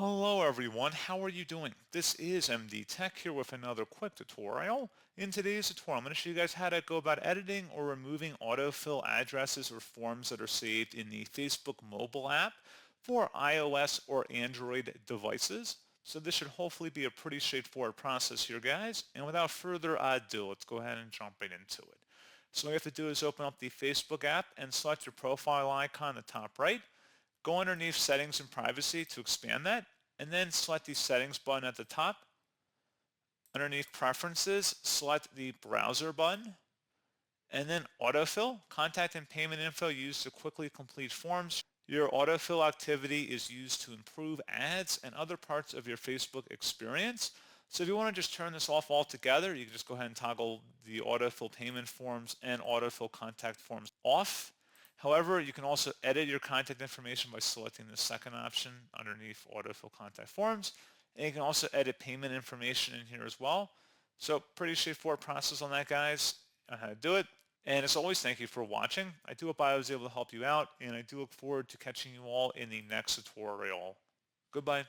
Hello everyone, how are you doing? This is MD Tech here with another quick tutorial. In today's tutorial, I'm going to show you guys how to go about editing or removing autofill addresses or forms that are saved in the Facebook mobile app for iOS or Android devices. So this should hopefully be a pretty straightforward process here, guys. And without further ado, let's go ahead and jump right into it. So all you have to do is open up the Facebook app and select your profile icon in the top right. Go underneath Settings and Privacy to expand that, and then select the Settings button at the top. Underneath Preferences, select the Browser button, and then Autofill, contact and payment info used to quickly complete forms. Your autofill activity is used to improve ads and other parts of your Facebook experience. So if you want to just turn this off altogether, you can just go ahead and toggle the autofill payment forms and autofill contact forms off. However, you can also edit your contact information by selecting the second option underneath autofill contact forms. And you can also edit payment information in here as well. So pretty straightforward process on that, guys, on how to do it. And as always, thank you for watching. I do hope I was able to help you out, and I do look forward to catching you all in the next tutorial. Goodbye.